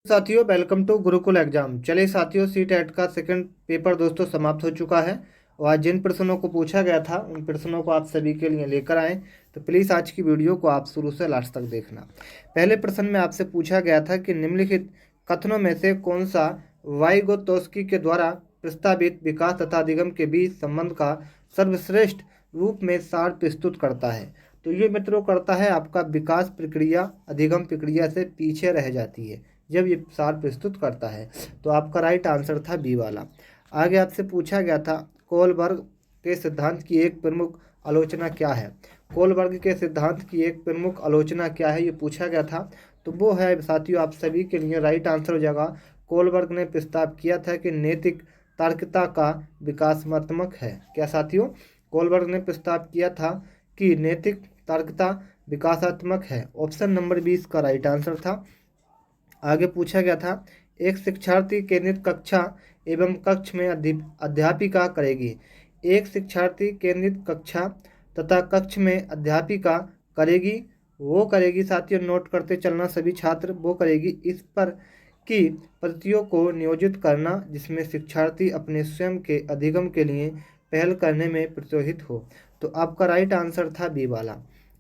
साथियों, welcome to Gurukul exam. चलिए साथियों, सी टेट का सेकंड पेपर दोस्तों समाप्त हो चुका है और आज जिन प्रश्नों को पूछा गया था उन प्रश्नों को आप सभी के लिए लेकर आए। तो प्लीज़ आज की वीडियो को आप शुरू से लास्ट तक देखना। पहले प्रश्न में आपसे पूछा गया था कि निम्नलिखित कथनों में से कौन सा वाइगोत्स्की के द्वारा प्रस्तावित विकास तथा अधिगम के बीच संबंध का सर्वश्रेष्ठ रूप में सार प्रस्तुत करता है। तो ये मित्रों करता है आपका विकास प्रक्रिया अधिगम प्रक्रिया से पीछे रह जाती है जब ये सार प्रस्तुत करता है। तो आपका राइट आंसर था बी वाला। आगे आपसे पूछा गया था कोलबर्ग के सिद्धांत की एक प्रमुख आलोचना क्या है। कोलबर्ग के सिद्धांत की एक प्रमुख आलोचना क्या है, ये पूछा गया था। तो वो है साथियों आप सभी के लिए राइट आंसर हो जाएगा। कोलबर्ग ने प्रस्ताव किया था कि नैतिक तार्किकता का विकासात्मक है। क्या साथियों, कोलबर्ग ने प्रस्ताव किया था कि नैतिक तार्किकता विकासात्मक है। ऑप्शन नंबर 20 का राइट आंसर था। आगे पूछा गया था एक शिक्षार्थी केंद्रित कक्षा एवं कक्ष में अध्यापिका करेगी। एक शिक्षार्थी केंद्रित कक्षा तथा कक्ष में अध्यापिका करेगी। वो करेगी साथियों, नोट करते चलना सभी छात्र, वो करेगी इस पर कि पद्धतियों को नियोजित करना जिसमें शिक्षार्थी अपने स्वयं के अधिगम के लिए पहल करने में प्रोत्साहित हो। तो आपका राइट आंसर था बी वाला।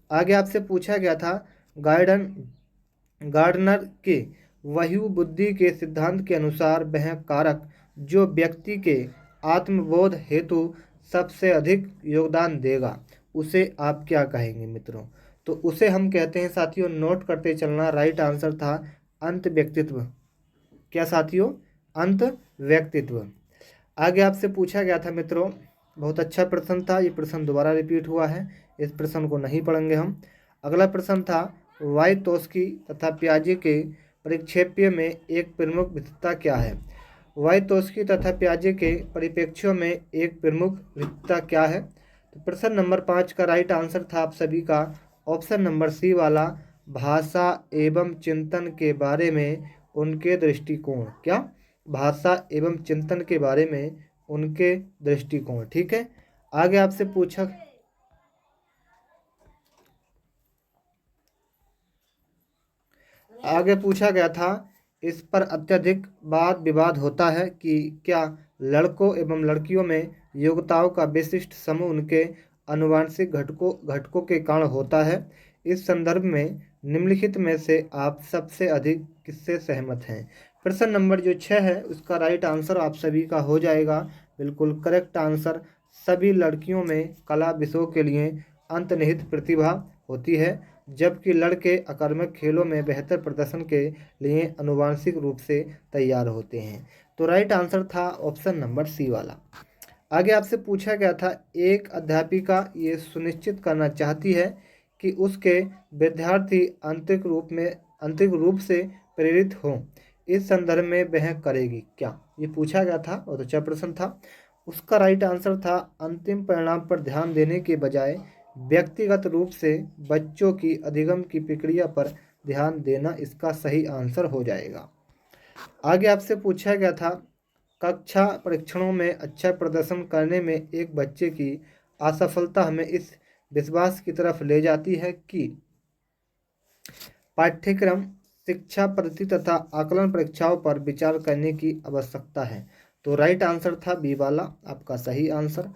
आगे आपसे पूछा गया था गार्डनर के वयु बुद्धि के सिद्धांत के अनुसार वह कारक जो व्यक्ति के आत्मबोध हेतु सबसे अधिक योगदान देगा उसे आप क्या कहेंगे मित्रों। तो उसे हम कहते हैं साथियों, नोट करते चलना, राइट आंसर था अंत व्यक्तित्व। क्या साथियों, अंत व्यक्तित्व। आगे आपसे पूछा गया था मित्रों, बहुत अच्छा प्रश्न था, ये प्रश्न दोबारा रिपीट हुआ है, इस प्रश्न को नहीं पढ़ेंगे हम। अगला प्रश्न था वाइतोस्की तथा पियाजे के परिप्रेक्ष्य में एक प्रमुख विशेषता क्या है। वाइतोस्की तथा पियाजे के परिप्रेक्ष्यों में एक प्रमुख विशेषता क्या है। तो प्रश्न नंबर 5 का राइट आंसर था आप सभी का ऑप्शन नंबर सी वाला, भाषा एवं चिंतन के बारे में उनके दृष्टिकोण। क्या, भाषा एवं चिंतन के बारे में उनके दृष्टिकोण। ठीक है। आगे आपसे पूछा गया था इस पर अत्यधिक वाद विवाद होता है कि क्या लड़कों एवं लड़कियों में योग्यताओं का विशिष्ट समूह उनके आनुवंशिक घटकों के कारण होता है। इस संदर्भ में निम्नलिखित में से आप सबसे अधिक किससे सहमत हैं। प्रश्न नंबर जो 6 है उसका राइट आंसर आप सभी का हो जाएगा बिल्कुल करेक्ट आंसर। सभी लड़कियों में कला विषयों के लिए अंतर्निहित प्रतिभा होती है जबकि लड़के अकादमिक खेलों में बेहतर प्रदर्शन के लिए आनुवांशिक रूप से तैयार होते हैं। तो राइट आंसर था ऑप्शन नंबर सी वाला। आगे आपसे पूछा गया था एक अध्यापिका ये सुनिश्चित करना चाहती है कि उसके विद्यार्थी आंतरिक रूप से प्रेरित हों। इस संदर्भ में वह करेगी क्या, ये पूछा गया था, बहुत अच्छा प्रश्न था। उसका राइट आंसर था अंतिम परिणाम पर ध्यान देने के बजाय व्यक्तिगत रूप से बच्चों की अधिगम की प्रक्रिया पर ध्यान देना इसका सही आंसर हो जाएगा। आगे आपसे पूछा गया था कक्षा परीक्षणों में अच्छा प्रदर्शन करने में एक बच्चे की असफलता हमें इस विश्वास की तरफ ले जाती है कि पाठ्यक्रम शिक्षा पद्धति तथा आकलन परीक्षाओं पर विचार करने की आवश्यकता है। तो राइट आंसर था बी वाला आपका सही आंसर।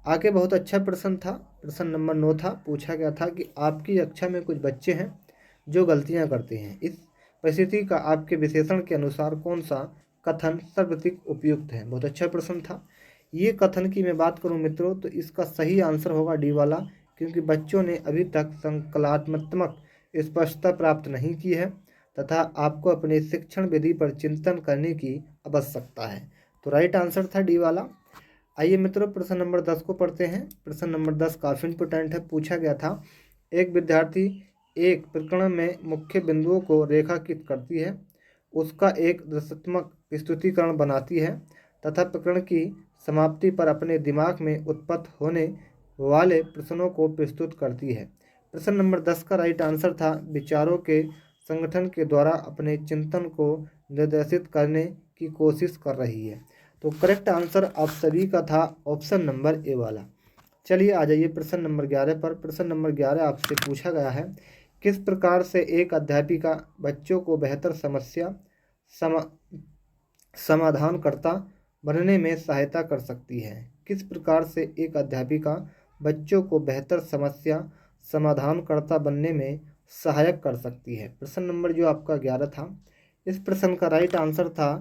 आगे बहुत अच्छा प्रश्न था, प्रश्न नंबर 9 था। पूछा गया था कि आपकी कक्षा में कुछ बच्चे हैं जो गलतियां करते हैं। इस परिस्थिति का आपके विशेषण के अनुसार कौन सा कथन सर्वाधिक उपयुक्त है। बहुत अच्छा प्रश्न था। ये कथन की मैं बात करूं मित्रों तो इसका सही आंसर होगा डी वाला, क्योंकि बच्चों ने अभी तक संकल्पात्मक स्पष्टता प्राप्त नहीं की है तथा आपको अपने शिक्षण विधि पर चिंतन करने की आवश्यकता है। तो राइट आंसर था डी वाला। आइए मित्रों प्रश्न नंबर 10 को पढ़ते हैं। प्रश्न नंबर 10 काफ़ी इंपोर्टेंट है। पूछा गया था एक विद्यार्थी एक प्रकरण में मुख्य बिंदुओं को रेखांकित करती है, उसका एक दृश्यात्मक प्रस्तुतिकरण बनाती है तथा प्रकरण की समाप्ति पर अपने दिमाग में उत्पन्न होने वाले प्रश्नों को प्रस्तुत करती है। प्रश्न नंबर 10 का राइट आंसर था विचारों के संगठन के द्वारा अपने चिंतन को निर्देशित करने की कोशिश कर रही है। तो करेक्ट आंसर आप सभी का था ऑप्शन नंबर ए वाला। चलिए आ जाइए प्रश्न नंबर 11 पर। प्रश्न नंबर 11 आपसे पूछा गया है किस प्रकार से एक अध्यापिका बच्चों को बेहतर समस्या समाधानकर्ता बनने में सहायता कर सकती है। किस प्रकार से एक अध्यापिका बच्चों को बेहतर समस्या समाधानकर्ता बनने में सहायक कर सकती है? प्रश्न नंबर जो आपका 11 था, इस प्रश्न का राइट आंसर था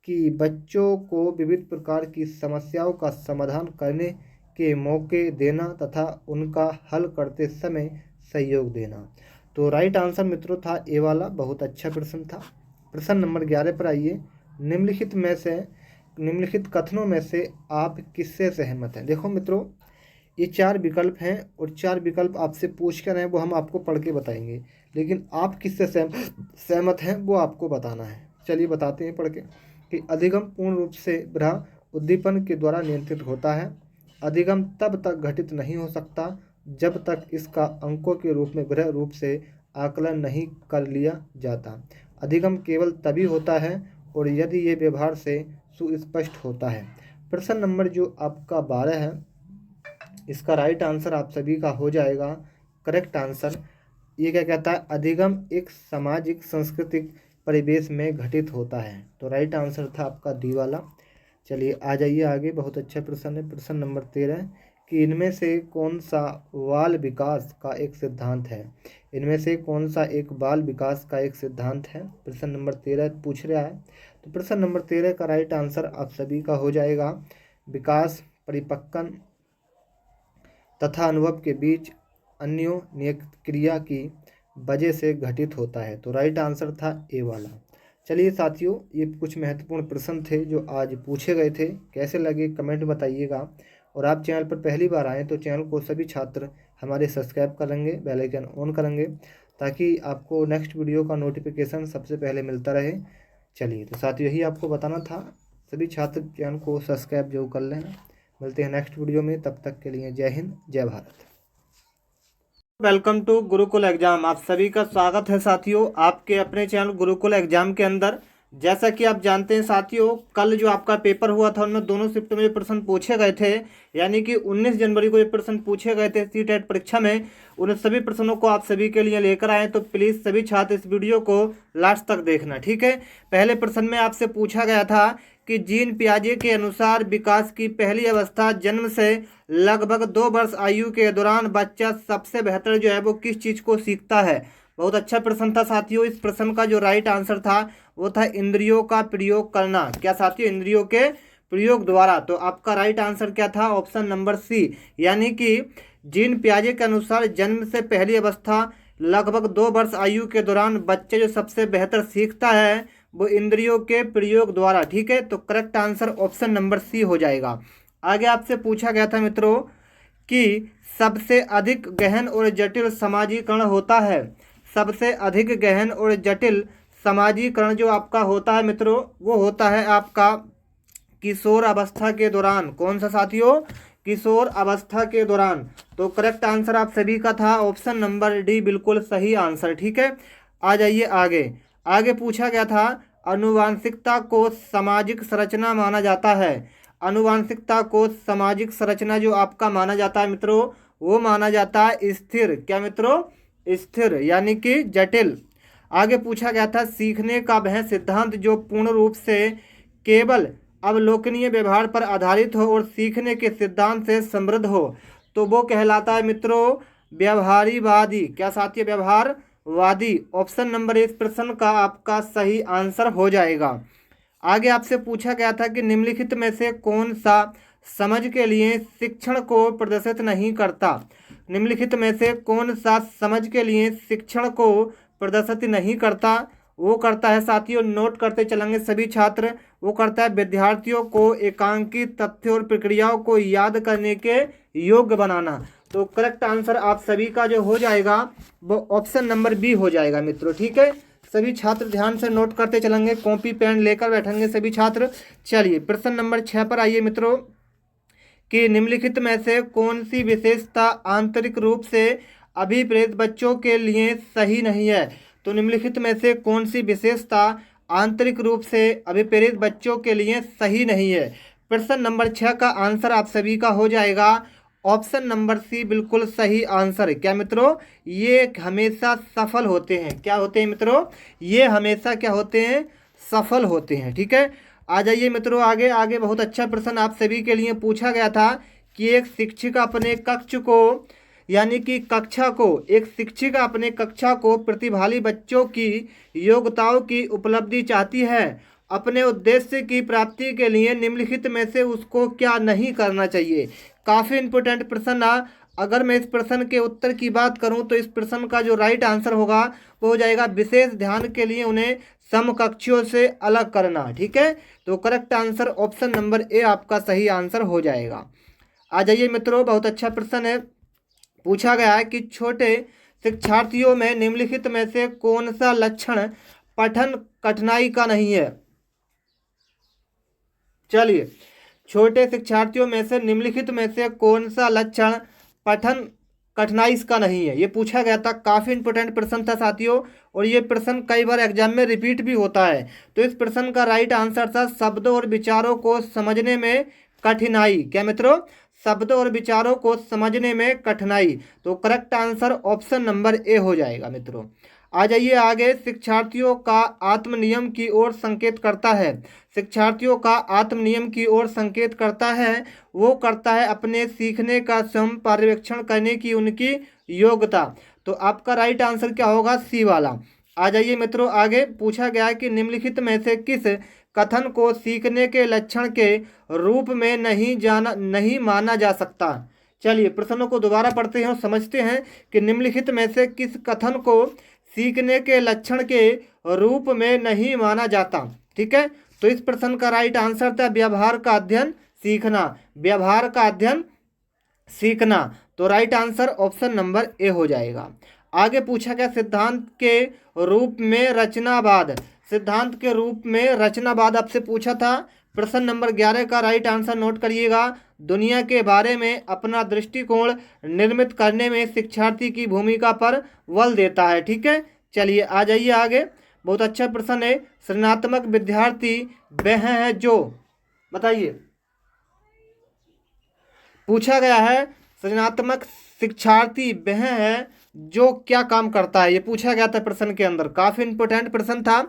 कि बच्चों को विविध प्रकार की समस्याओं का समाधान करने के मौके देना तथा उनका हल करते समय सहयोग देना। तो राइट आंसर मित्रों था ए वाला। बहुत अच्छा प्रश्न था। प्रश्न नंबर 11 पर आइए। निम्नलिखित कथनों में से आप किससे सहमत हैं? देखो मित्रों, ये 4 विकल्प हैं और 4 विकल्प आपसे पूछ कर हैं, वो हम आपको पढ़ के बताएंगे, लेकिन आप किससे सहमत हैं वो आपको बताना है। चलिए बताते हैं पढ़ के कि अधिगम पूर्ण रूप से बाह्य उद्दीपन के द्वारा नियंत्रित होता है। अधिगम तब तक घटित नहीं हो सकता जब तक इसका अंकों के रूप में बाह्य रूप से आकलन नहीं कर लिया जाता। अधिगम केवल तभी होता है और यदि ये व्यवहार से सुस्पष्ट होता है। प्रश्न नंबर जो आपका 12 है, इसका राइट आंसर आप सभी का हो जाएगा करेक्ट आंसर। ये क्या कहता है? अधिगम एक सामाजिक सांस्कृतिक परिवेश में घटित होता है। तो राइट आंसर था आपका डी वाला। चलिए आ जाइए आगे। बहुत अच्छा प्रश्न है। प्रश्न नंबर 13 कि इनमें से कौन सा बाल विकास का एक सिद्धांत है? इनमें से कौन सा एक बाल विकास का एक सिद्धांत है? प्रश्न नंबर 13 पूछ रहा है। तो प्रश्न नंबर 13 का राइट आंसर आप सभी का हो जाएगा विकास परिपक्वन तथा अनुभव के बीच अन्योन्य क्रिया की वजह से घटित होता है। तो राइट आंसर था ए वाला। चलिए साथियों, ये कुछ महत्वपूर्ण प्रश्न थे जो आज पूछे गए थे। कैसे लगे कमेंट बताइएगा। और आप चैनल पर पहली बार आएँ तो चैनल को सभी छात्र हमारे सब्सक्राइब करेंगे, बेल आइकन ऑन करेंगे, ताकि आपको नेक्स्ट वीडियो का नोटिफिकेशन सबसे पहले मिलता रहे। चलिए तो साथियों, यही आपको बताना था। सभी छात्र चैनल को सब्सक्राइब जरूर कर लेना। मिलते हैं नेक्स्ट वीडियो में, तब तक के लिए जय हिंद, जय Bharat. Welcome to Gurukul exam. आप सभी का स्वागत है साथियों आपके अपने चैनल गुरुकुल एग्जाम के अंदर। जैसा कि आप जानते हैं साथियों, कल जो आपका पेपर हुआ था उनमें दोनों शिफ्ट में जो प्रश्न पूछे गए थे, यानी कि 19 जनवरी को जो प्रश्न पूछे गए थे सीटेट परीक्षा में, उन सभी प्रश्नों को आप सभी के लिए लेकर आए। तो प्लीज़ सभी छात्र इस वीडियो को लास्ट तक देखना, ठीक है। पहले प्रश्न में आपसे पूछा गया था कि जीन पियाजे के अनुसार विकास की पहली अवस्था जन्म से लगभग 2 वर्ष आयु के दौरान बच्चा सबसे बेहतर जो है वो किस चीज़ को सीखता है। बहुत अच्छा प्रश्न था साथियों। इस प्रश्न का जो राइट आंसर था वो था इंद्रियों का प्रयोग करना। क्या साथियों? इंद्रियों के प्रयोग द्वारा। तो आपका राइट आंसर क्या था? ऑप्शन नंबर सी, यानी कि जीन पियाजे के अनुसार जन्म से पहली अवस्था लगभग 2 वर्ष आयु के दौरान बच्चे जो सबसे बेहतर सीखता है वो इंद्रियों के प्रयोग द्वारा, ठीक है। तो correct answer option number C हो जाएगा। आगे आपसे पूछा गया था मित्रों कि सबसे अधिक गहन और जटिल समाजीकरण होता है। सबसे अधिक गहन और जटिल समाजीकरण जो आपका होता है मित्रों, वो होता है आपका किशोर अवस्था के दौरान। कौन सा साथियों? किशोर अवस्था के दौरान। तो करेक्ट आंसर आप सभी का था ऑप्शन नंबर डी, बिल्कुल सही आंसर, ठीक है। आ जाइए आगे। आगे पूछा गया था आनुवांशिकता को सामाजिक संरचना माना जाता है। आनुवांशिकता को सामाजिक संरचना जो आपका माना जाता है मित्रों, वो माना जाता है स्थिर। क्या मित्रों? स्थिर, यानी कि जटिल। आगे पूछा गया था सीखने का वह सिद्धांत जो पूर्ण रूप से केवल अवलोकनीय व्यवहार पर आधारित हो और सीखने के सिद्धांत से समृद्ध हो, तो वो कहलाता है मित्रों व्यवहारीवादी। क्या साथियों? व्यवहारवादी। ऑप्शन नंबर इस प्रश्न का आपका सही आंसर हो जाएगा। आगे आपसे पूछा गया था कि निम्नलिखित में से कौन सा समझ के लिए शिक्षण को प्रदर्शित नहीं करता। निम्नलिखित में से कौन सा समझ के लिए शिक्षण को प्रदर्शित नहीं करता? वो करता है साथियों, नोट करते चलेंगे सभी छात्र, वो करता है विद्यार्थियों को एकांकित तथ्यों और प्रक्रियाओं को याद करने के योग्य बनाना। तो करेक्ट आंसर आप सभी का जो हो जाएगा वो ऑप्शन नंबर बी हो जाएगा मित्रों, ठीक है। सभी छात्र ध्यान से नोट करते चलेंगे, कॉपी पेन लेकर बैठेंगे सभी छात्र। चलिए प्रश्न नंबर 6 पर आइए मित्रों कि निम्नलिखित में से कौन सी विशेषता आंतरिक रूप से अभिप्रेत बच्चों के लिए सही नहीं है। तो निम्नलिखित में से कौन सी विशेषता आंतरिक रूप से अभिप्रेत बच्चों के लिए सही नहीं है। प्रश्न नंबर 6 का आंसर आप सभी का हो जाएगा ऑप्शन नंबर सी, बिल्कुल सही आंसर। क्या मित्रों? ये हमेशा सफल होते हैं। क्या होते हैं मित्रों? ये हमेशा क्या होते हैं? सफल होते हैं। ठीक है, आ जाइए मित्रों आगे। आगे बहुत अच्छा प्रश्न आप सभी के लिए पूछा गया था कि एक शिक्षिका अपने कक्ष को यानी कि कक्षा को एक शिक्षिका अपने कक्षा को प्रतिभागी बच्चों की योग्यताओं की उपलब्धि चाहती है। अपने उद्देश्य की प्राप्ति के लिए निम्नलिखित में से उसको क्या नहीं करना चाहिए। काफ़ी इंपॉर्टेंट प्रश्न आ। अगर मैं इस प्रश्न के उत्तर की बात करूं तो इस प्रश्न का जो राइट आंसर होगा वो हो जाएगा विशेष ध्यान के लिए उन्हें समकक्षियों से अलग करना। ठीक है, तो correct answer option number A आपका सही आंसर हो जाएगा। आ जाइए मित्रों, बहुत अच्छा प्रश्न है। पूछा गया है कि छोटे शिक्षार्थियों में निम्नलिखित में से कौन सा लक्षण पठन कठिनाई का नहीं है। चलिए, छोटे शिक्षार्थियों में से निम्नलिखित में से कौन सा लक्षण पठन कठिनाई इसका नहीं है, ये पूछा गया था। काफ़ी इंपॉर्टेंट प्रश्न था साथियों, और ये प्रश्न कई बार एग्जाम में रिपीट भी होता है। तो इस प्रश्न का राइट आंसर था शब्दों और विचारों को समझने में कठिनाई। क्या मित्रों, शब्दों और विचारों को समझने में कठिनाई। तो correct answer option number A हो जाएगा मित्रों। आ जाइए आगे। शिक्षार्थियों का आत्मनियम की ओर संकेत करता है। शिक्षार्थियों का आत्मनियम की ओर संकेत करता है, वो करता है अपने सीखने का स्वयं पर्यवेक्षण करने की उनकी योग्यता। तो आपका राइट आंसर क्या होगा, सी वाला। आ जाइए मित्रों आगे। पूछा गया है कि निम्नलिखित में से किस कथन को सीखने के लक्षण के रूप में नहीं माना जा सकता। चलिए प्रश्नों को दोबारा पढ़ते हैं और समझते हैं कि निम्नलिखित में से किस कथन को सीखने के लक्षण के रूप में नहीं माना जाता। ठीक है, तो इस प्रश्न का राइट आंसर था व्यवहार का अध्ययन सीखना। व्यवहार का अध्ययन सीखना। तो right answer option number A हो जाएगा। आगे पूछा गया सिद्धांत के रूप में रचनावाद। सिद्धांत के रूप में रचनावाद आपसे पूछा था। प्रश्न नंबर 11 का राइट आंसर नोट करिएगा। दुनिया के बारे में अपना दृष्टिकोण निर्मित करने में शिक्षार्थी की भूमिका पर बल देता है। ठीक है, चलिए आ जाइए आगे। बहुत अच्छा प्रश्न है। सृजनात्मक विद्यार्थी वह है जो, बताइए, पूछा गया है सृजनात्मक शिक्षार्थी वह है जो क्या काम करता है, ये पूछा गया था प्रश्न के अंदर। काफ़ी इंपॉर्टेंट प्रश्न था।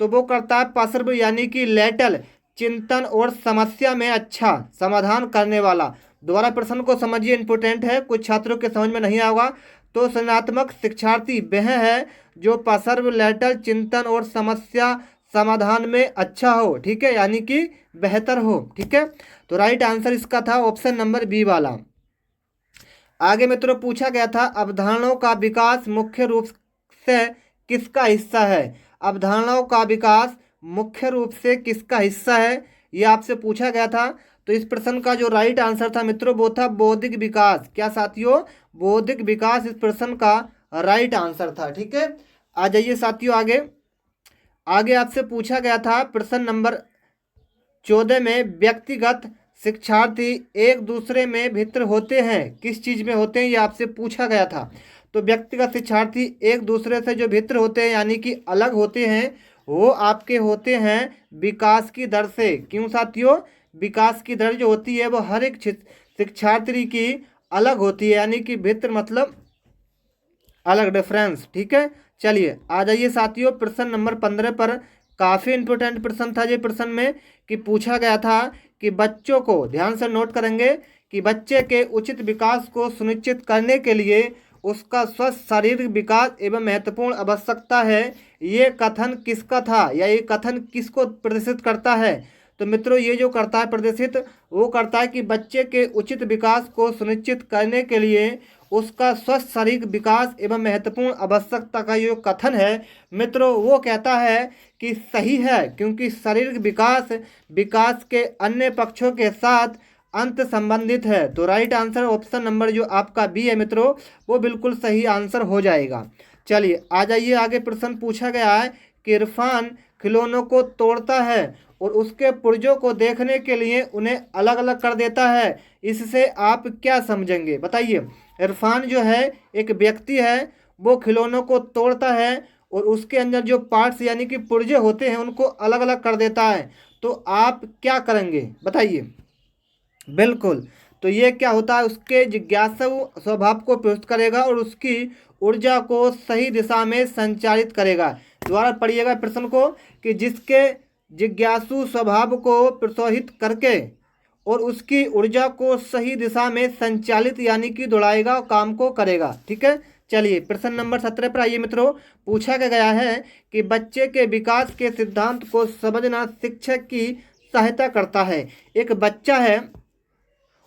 तो वो करता है पसर्व यानी कि लेटल चिंतन और समस्या में अच्छा समाधान करने वाला। दोबारा प्रश्न को समझिए, इंपॉर्टेंट है, कुछ छात्रों के समझ में नहीं आएगा। तो सृजनात्मक शिक्षार्थी वह है जो पसर्व लेटल चिंतन और समस्या समाधान में अच्छा हो। ठीक है, यानी कि बेहतर हो। ठीक है, तो राइट आंसर इसका था ऑप्शन नंबर बी वाला। आगे मित्रों पूछा गया था अवधारणाओं का विकास मुख्य रूप से किसका हिस्सा है। अवधारणाओं का विकास मुख्य रूप से किसका हिस्सा है, ये आपसे पूछा गया था। तो इस प्रश्न का जो राइट आंसर था मित्रों वो था बौद्धिक विकास। क्या साथियों, बौद्धिक विकास इस प्रश्न का राइट आंसर था। ठीक है, आ जाइए साथियों आगे। आगे आपसे पूछा गया था प्रश्न नंबर 14 में व्यक्तिगत शिक्षार्थी एक दूसरे में भिन्न होते हैं, किस चीज़ में होते हैं, ये आपसे पूछा गया था। तो व्यक्तिगत शिक्षार्थी एक दूसरे से जो भिन्न होते हैं यानी कि अलग होते हैं, वो आपके होते हैं विकास की दर से। क्यों साथियों, विकास की दर जो होती है वो हर एक शिक्षार्थी की अलग होती है, यानी कि भिन्न मतलब अलग, डिफरेंस। ठीक है, चलिए आ जाइए साथियों प्रश्न नंबर 15 पर। काफ़ी इंपॉर्टेंट प्रश्न था ये प्रश्न में कि पूछा गया था कि बच्चों को, ध्यान से नोट करेंगे, कि बच्चे के उचित विकास को सुनिश्चित करने के लिए उसका स्वस्थ शारीरिक विकास एवं महत्वपूर्ण आवश्यकता है। ये कथन किसका था, या ये कथन किसको प्रदर्शित करता है। तो मित्रों ये जो करता है प्रदर्शित, वो करता है कि बच्चे के उचित विकास को सुनिश्चित करने के लिए उसका स्वस्थ शारीरिक विकास एवं महत्वपूर्ण आवश्यकता का जो कथन है मित्रों, वो कहता है कि सही है, क्योंकि शारीरिक विकास के अन्य पक्षों के साथ अंत संबंधित है। तो राइट आंसर ऑप्शन नंबर जो आपका बी है मित्रों, वो बिल्कुल सही आंसर हो जाएगा। चलिए आ जाइए आगे। प्रश्न पूछा गया है कि इरफान खिलौनों को तोड़ता है और उसके पुर्जों को देखने के लिए उन्हें अलग अलग कर देता है, इससे आप क्या समझेंगे, बताइए। इरफान जो है एक व्यक्ति है, वो खिलौनों को तोड़ता है और उसके अंदर जो पार्ट्स यानी कि पुर्जे होते हैं उनको अलग अलग कर देता है, तो आप क्या करेंगे, बताइए। बिल्कुल, तो ये क्या होता है, उसके जिज्ञासु स्वभाव को प्रस्तुत करेगा और उसकी ऊर्जा को सही दिशा में संचालित करेगा। दोबारा पढ़िएगा प्रश्न को कि जिसके जिज्ञासु स्वभाव को प्रोत्साहित करके और उसकी ऊर्जा को सही दिशा में संचालित यानी कि दौड़ाएगा, काम को करेगा। ठीक है, चलिए प्रश्न नंबर 17 पर आइए मित्रों। पूछा गया है कि बच्चे के विकास के सिद्धांत को समझना शिक्षक की सहायता करता है। एक बच्चा है,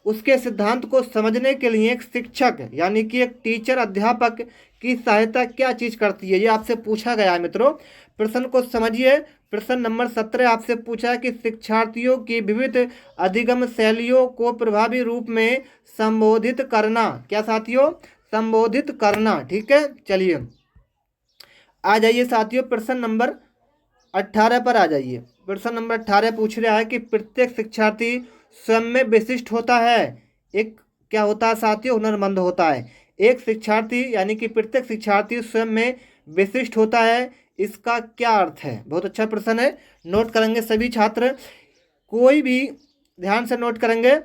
उसके सिद्धांत को समझने के लिए एक शिक्षक यानी कि एक टीचर, अध्यापक की सहायता क्या चीज करती है, ये आपसे पूछा गया है मित्रों। प्रश्न को समझिए। प्रश्न नंबर 17 आपसे पूछा है कि शिक्षार्थियों की विविध अधिगम शैलियों को प्रभावी रूप में संबोधित करना। क्या साथियों? संबोधित करना। ठीक है, चलिए आ जाइए साथियों प्रश्न नंबर 18 पर आ जाइए। प्रश्न नंबर 18 पूछ रहा है कि प्रत्येक शिक्षार्थी स्वयं में विशिष्ट होता है। एक क्या होता है साथियों? हुनरमंद होता है। एक शिक्षार्थी यानी कि प्रत्येक शिक्षार्थी स्वयं में विशिष्ट होता है, इसका क्या अर्थ है? बहुत अच्छा प्रश्न है, नोट करेंगे सभी छात्र। कोई भी, ध्यान से नोट करेंगे,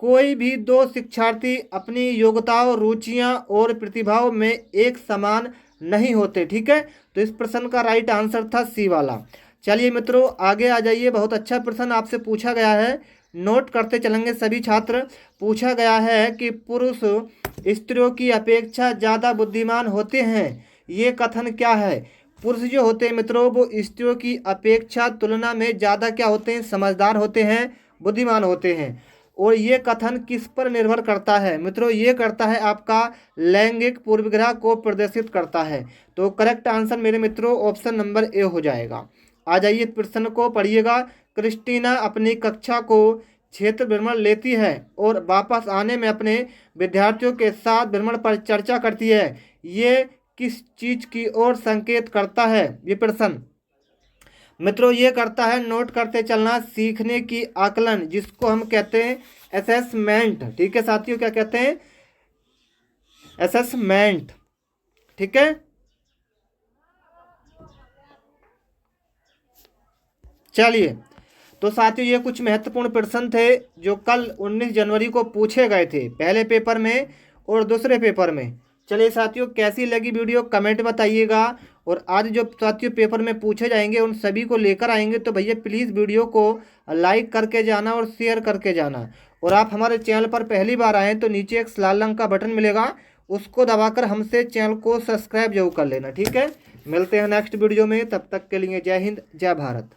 कोई भी दो शिक्षार्थी अपनी योग्यताओं, रुचियां और प्रतिभाओं में एक समान नहीं होते। ठीक है, तो इस प्रश्न का राइट आंसर था सी वाला। चलिए मित्रों आगे आ जाइए। बहुत अच्छा प्रश्न आपसे पूछा गया है, नोट करते चलेंगे सभी छात्र। पूछा गया है कि पुरुष स्त्रियों की अपेक्षा ज़्यादा बुद्धिमान होते हैं, ये कथन क्या है? पुरुष जो होते हैं मित्रों वो स्त्रियों की अपेक्षा तुलना में ज़्यादा क्या होते हैं? समझदार होते हैं, बुद्धिमान होते हैं। और ये कथन किस पर निर्भर करता है मित्रों? ये करता है आपका लैंगिक पूर्वाग्रह को प्रदर्शित करता है। तो करेक्ट आंसर मेरे मित्रों ऑप्शन नंबर ए हो जाएगा। आ जाइए प्रश्न को पढ़िएगा। क्रिस्टीना अपनी कक्षा को क्षेत्र भ्रमण लेती है और वापस आने में अपने विद्यार्थियों के साथ भ्रमण पर चर्चा करती है। ये किस चीज की ओर संकेत करता है? ये प्रश्न मित्रों ये करता है, नोट करते चलना, सीखने की आकलन, जिसको हम कहते हैं असेसमेंट। ठीक है साथियों, क्या कहते हैं? असेसमेंट। ठीक है, चलिए तो साथियों ये कुछ महत्वपूर्ण प्रश्न थे जो कल 19 जनवरी को पूछे गए थे, पहले पेपर में और दूसरे पेपर में। चलिए साथियों कैसी लगी वीडियो कमेंट बताइएगा। और आज जो साथियों पेपर में पूछे जाएंगे उन सभी को लेकर आएंगे, तो भैया प्लीज़ वीडियो को लाइक करके जाना और शेयर करके जाना। और आप हमारे चैनल पर पहली बार आएँ तो नीचे एक लाल रंग का बटन मिलेगा, उसको दबाकर हमसे चैनल को सब्सक्राइब जरूर कर लेना। ठीक है, मिलते हैं नेक्स्ट वीडियो में, तब तक के लिए जय हिंद जय भारत।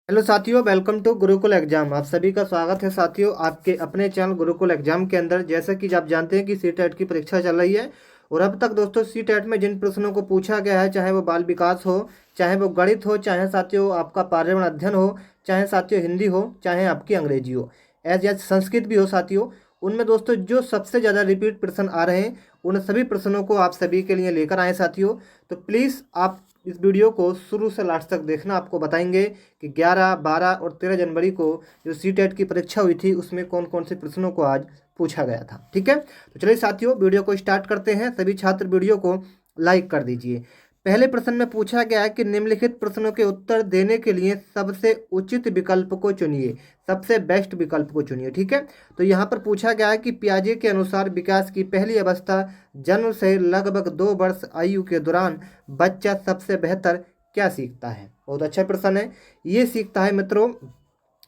हेलो साथियों, वेलकम टू गुरुकुल एग्जाम। आप सभी का स्वागत है साथियों आपके अपने चैनल गुरुकुल एग्जाम के अंदर। जैसा कि आप जानते हैं कि सीटेट की परीक्षा चल रही है और अब तक दोस्तों सीटेट में जिन प्रश्नों को पूछा गया है, चाहे वो बाल विकास हो, चाहे वो गणित हो, चाहे साथियों आपका पर्यावरण अध्ययन हो, चाहे साथियों हिंदी हो, चाहे आपकी अंग्रेजी हो, एज संस्कृत भी हो साथियों, उनमें दोस्तों जो सबसे ज़्यादा रिपीट प्रश्न आ रहे हैं उन सभी प्रश्नों को आप सभी के लिए लेकर आए साथियों। तो प्लीज़ आप इस वीडियो को शुरू से लास्ट तक देखना। आपको बताएंगे कि 11, 12 और 13 जनवरी को जो सीटेट की परीक्षा हुई थी उसमें कौन कौन से प्रश्नों को आज पूछा गया था। ठीक है, तो चलिए साथियों वीडियो को स्टार्ट करते हैं। सभी छात्र वीडियो को लाइक कर दीजिए। पहले प्रश्न में पूछा गया है कि निम्नलिखित प्रश्नों के उत्तर देने के लिए सबसे उचित विकल्प को चुनिए, सबसे बेस्ट विकल्प को चुनिए। ठीक है, तो यहाँ पर पूछा गया है कि पियाजे के अनुसार विकास की पहली अवस्था जन्म से लगभग 2 वर्ष आयु के दौरान बच्चा सबसे बेहतर क्या सीखता है? बहुत अच्छा प्रश्न है। ये सीखता है मित्रों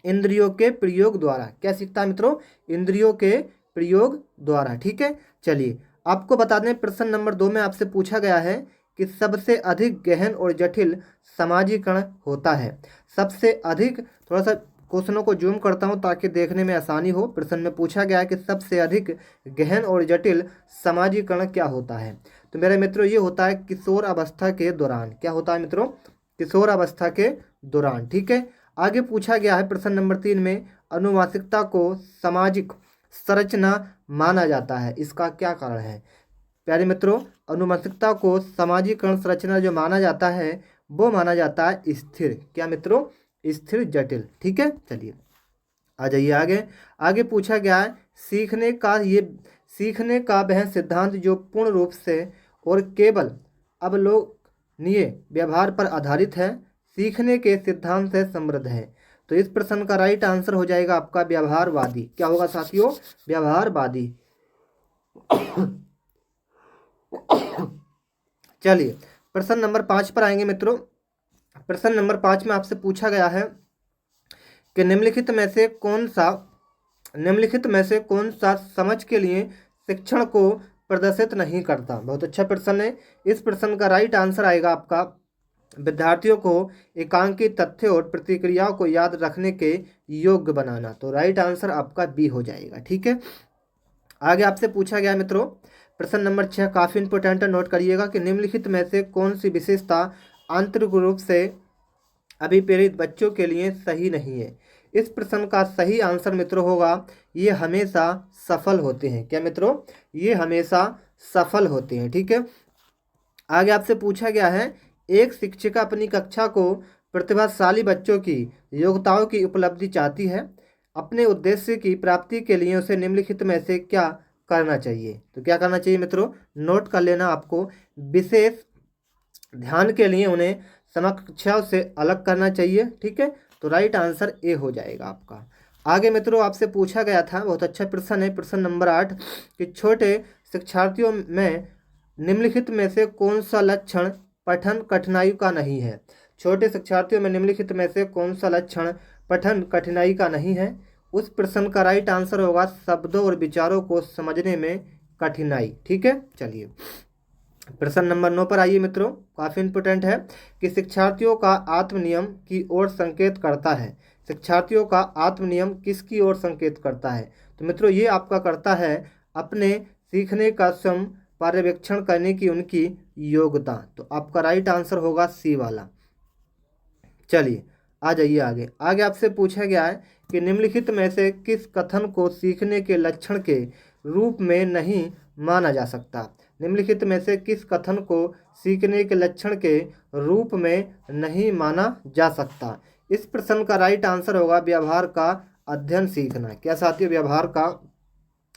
इंद्रियों के प्रयोग द्वारा। क्या सीखता है मित्रों? इंद्रियों के प्रयोग द्वारा। ठीक है, चलिए आपको बता दें प्रश्न नंबर 2 में आपसे पूछा गया है कि सबसे अधिक गहन और जटिल समाजीकरण होता है। सबसे अधिक, थोड़ा सा क्वेश्चनों को जूम करता हूं ताकि देखने में आसानी हो। प्रश्न में पूछा गया है कि सबसे अधिक गहन और जटिल समाजीकरण क्या होता है? तो मेरे मित्रों ये होता है किशोर अवस्था के दौरान। क्या होता है मित्रों? किशोर अवस्था के दौरान। ठीक है, आगे पूछा गया है प्रश्न नंबर 3 में अनुवांशिकता को सामाजिक संरचना माना जाता है, इसका क्या कारण है? प्यारे मित्रों अनुवांशिकता को सामाजिकरण संरचना जो माना जाता है वो माना जाता है स्थिर। क्या मित्रों? स्थिर जटिल। ठीक है, चलिए आ जाइए आगे। आगे पूछा गया है सीखने का वह सिद्धांत जो पूर्ण रूप से और केवल अवलोकनीय व्यवहार पर आधारित है, सीखने के सिद्धांत से समृद्ध है। तो इस प्रश्न का राइट आंसर हो जाएगा आपका व्यवहारवादी। क्या होगा साथियों? व्यवहारवादी। चलिए प्रश्न नंबर 5 पर आएंगे मित्रों। प्रश्न नंबर 5 में आपसे पूछा गया है कि निम्नलिखित में से कौन सा समझ के लिए शिक्षण को प्रदर्शित नहीं करता। बहुत अच्छा प्रश्न है। इस प्रश्न का राइट आंसर आएगा आपका विद्यार्थियों को एकांकित तथ्य और प्रतिक्रियाओं को याद रखने के योग्य बनाना। तो राइट आंसर आपका बी हो जाएगा। ठीक है, आगे आपसे पूछा गया मित्रों प्रश्न नंबर 6 काफ़ी इंपॉर्टेंट है, नोट करिएगा कि निम्नलिखित में से कौन सी विशेषता आंतरिक रूप से अभिप्रेरित बच्चों के लिए सही नहीं है। इस प्रश्न का सही आंसर मित्रों होगा ये हमेशा सफल होते हैं। क्या मित्रों, ये हमेशा सफल होते हैं। ठीक है, आगे आपसे पूछा गया है एक शिक्षिका अपनी कक्षा को प्रतिभाशाली बच्चों की योग्यताओं की उपलब्धि चाहती है। अपने उद्देश्य की प्राप्ति के लिए उसे निम्नलिखित में से क्या करना चाहिए। तो क्या करना चाहिए मित्रों, नोट कर लेना आपको। विशेष ध्यान के लिए उन्हें समकक्षाओं से अलग करना चाहिए। ठीक है, तो राइट आंसर ए हो जाएगा आपका। आगे मित्रों आपसे पूछा गया था, बहुत अच्छा प्रश्न है, प्रश्न नंबर 8 कि छोटे शिक्षार्थियों में निम्नलिखित में से कौन सा लक्षण पठन कठिनाई का नहीं है। छोटे शिक्षार्थियों में निम्नलिखित में से कौन सा लक्षण पठन कठिनाई का नहीं है। उस प्रश्न का राइट आंसर होगा शब्दों और विचारों को समझने में कठिनाई। ठीक है, चलिए प्रश्न नंबर 9 पर आइए मित्रों, काफ़ी इंपोर्टेंट है कि शिक्षार्थियों का आत्मनियम की ओर संकेत करता है। शिक्षार्थियों का आत्मनियम किसकी ओर संकेत करता है। तो मित्रों ये आपका करता है अपने सीखने का स्वयं पर्यवेक्षण करने की उनकी योग्यता। तो आपका राइट आंसर होगा सी वाला। चलिए आ जाइए आगे। आगे आपसे पूछा गया है कि निम्नलिखित में से किस कथन को सीखने के लक्षण के रूप में नहीं माना जा सकता। निम्नलिखित में से किस कथन को सीखने के लक्षण के रूप में नहीं माना जा सकता। इस प्रश्न का राइट आंसर होगा व्यवहार का अध्ययन सीखना। क्या साथियों, व्यवहार का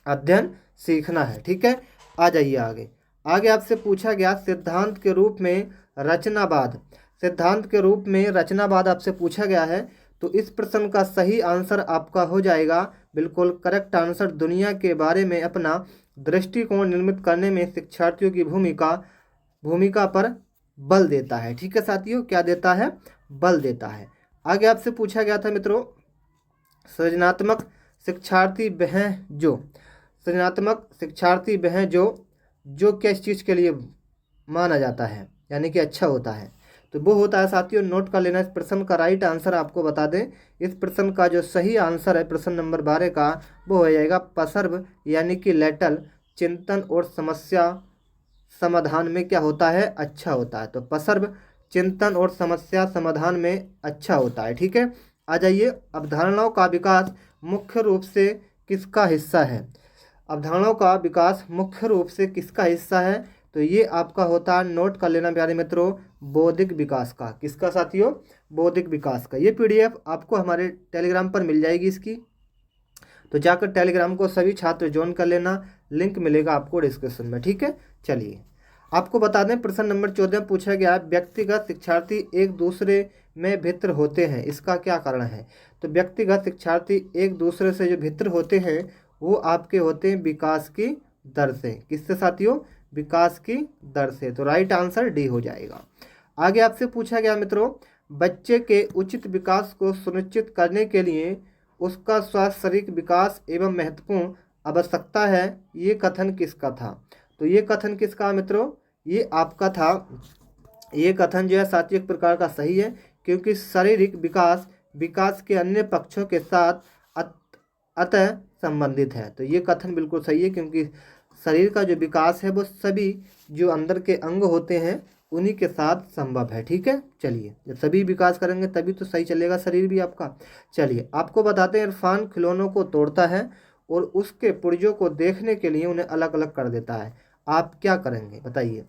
अध्ययन सीखना है। ठीक है, आ जाइए आगे। आगे आपसे पूछा गया सिद्धांत के रूप में रचनावाद। सिद्धांत के रूप में रचनावाद आपसे पूछा गया है। तो इस प्रश्न का सही आंसर आपका हो जाएगा बिल्कुल करेक्ट आंसर दुनिया के बारे में अपना दृष्टिकोण निर्मित करने में शिक्षार्थियों की भूमिका पर बल देता है। ठीक है साथियों, क्या देता है, बल देता है। आगे आपसे पूछा गया था मित्रों सृजनात्मक शिक्षार्थी वह जो किस चीज़ के लिए माना जाता है यानी कि अच्छा होता है। तो वो होता है साथियों, नोट कर लेना। इस प्रश्न का राइट आंसर आपको बता दें, इस प्रश्न का जो सही आंसर है प्रश्न नंबर 12 का वो हो जाएगा पसर्व यानी कि लेटल चिंतन और समस्या समाधान में क्या होता है, अच्छा होता है। तो पसर्व चिंतन और समस्या समाधान में अच्छा होता है। ठीक है, आ जाइए। अवधारणाओं का विकास मुख्य रूप से किसका हिस्सा है। अवधारणाओं का विकास मुख्य रूप से किसका हिस्सा है। तो ये आपका होता है, नोट कर लेना प्यारे मित्रों, बौद्धिक विकास का। किसका साथियों, बौद्धिक विकास का। ये पीडीएफ आपको हमारे टेलीग्राम पर मिल जाएगी इसकी, तो जाकर टेलीग्राम को सभी छात्र ज्वाइन कर लेना, लिंक मिलेगा आपको डिस्क्रिप्शन में। ठीक है, चलिए आपको बता दें प्रश्न नंबर 14 पूछा गया है व्यक्तिगत शिक्षार्थी एक दूसरे में भिन्न होते हैं, इसका क्या कारण है। तो व्यक्तिगत शिक्षार्थी एक दूसरे से जो भिन्न होते हैं वो आपके होते हैं विकास की दर से। किससे साथियों, विकास की दर से। तो राइट आंसर डी हो जाएगा। आगे आपसे पूछा गया मित्रों बच्चे के उचित विकास को सुनिश्चित करने के लिए उसका स्वास्थ्य शारीरिक विकास एवं महत्वपूर्ण आवश्यकता है, ये कथन किसका था। तो ये कथन किसका मित्रों, ये आपका था। ये कथन जो है साथियों एक प्रकार का सही है, क्योंकि शारीरिक विकास के अन्य पक्षों के साथ अतः संबंधित है। तो ये कथन बिल्कुल सही है, क्योंकि शरीर का जो विकास है वो सभी जो अंदर के अंग होते हैं उन्हीं के साथ संभव है। ठीक है, चलिए जब सभी विकास करेंगे तभी तो सही चलेगा शरीर भी आपका। चलिए आपको बताते हैं इरफान खिलौनों को तोड़ता है और उसके पुर्जों को देखने के लिए उन्हें अलग अलग कर देता है, आप क्या करेंगे बताइए।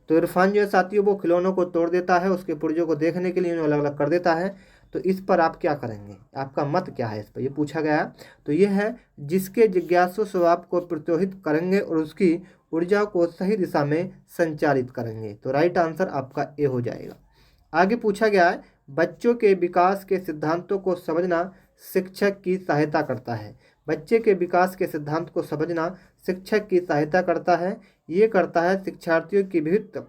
तो इरफान जो है साथियों वो खिलौनों को तोड़ देता है, उसके पुर्जों को देखने के लिए उन्हें अलग अलग कर देता है। तो इस पर आप क्या करेंगे, आपका मत क्या है इस पर, ये पूछा गया। तो ये है जिसके जिज्ञासु स्वभाव को प्रोत्साहित करेंगे और उसकी ऊर्जा को सही दिशा में संचारित करेंगे। तो राइट आंसर आपका ए हो जाएगा। आगे पूछा गया है बच्चों के विकास के सिद्धांतों को समझना शिक्षक की सहायता करता है। बच्चे के विकास के सिद्धांत को समझना शिक्षक की सहायता करता है। ये करता है शिक्षार्थियों की विभिन्न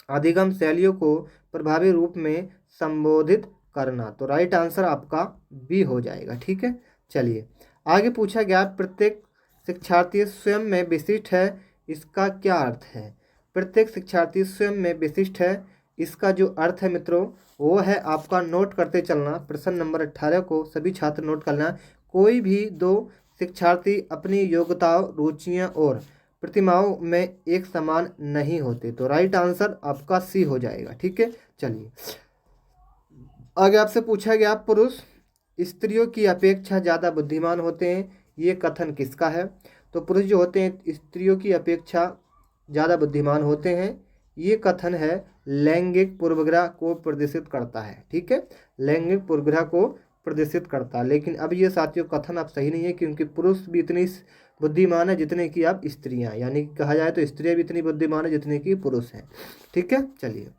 अधिगम शैलियों को प्रभावी रूप में संबोधित करना। तो राइट आंसर आपका बी हो जाएगा। ठीक है, चलिए आगे पूछा गया, प्रत्येक शिक्षार्थी स्वयं में विशिष्ट है, इसका क्या अर्थ है? प्रत्येक शिक्षार्थी स्वयं में विशिष्ट है, इसका जो अर्थ है मित्रों वो है आपका, नोट करते चलना, प्रश्न नंबर 18 को सभी छात्र नोट करना। कोई भी दो शिक्षार्थी अपनी योग्यताओं, रुचियां और प्रतिमाओं में एक समान नहीं होते। तो राइट आंसर आपका सी हो जाएगा। ठीक है, चलिए आगे आपसे पूछा गया, पुरुष स्त्रियों की अपेक्षा ज़्यादा बुद्धिमान होते हैं, ये कथन किसका है? तो पुरुष जो होते हैं स्त्रियों की अपेक्षा ज़्यादा बुद्धिमान होते हैं, ये कथन है लैंगिक पूर्वाग्रह को प्रदर्शित करता है। ठीक है, लैंगिक पूर्वाग्रह को प्रदर्शित करता है। लेकिन अब ये साथियों कथन अब सही नहीं है, क्योंकि पुरुष भी इतनी बुद्धिमान है जितने की आप स्त्रियां, यानी कहा जाए तो स्त्रियां भी इतनी बुद्धिमान है जितने की पुरुष हैं। ठीक है, चलिए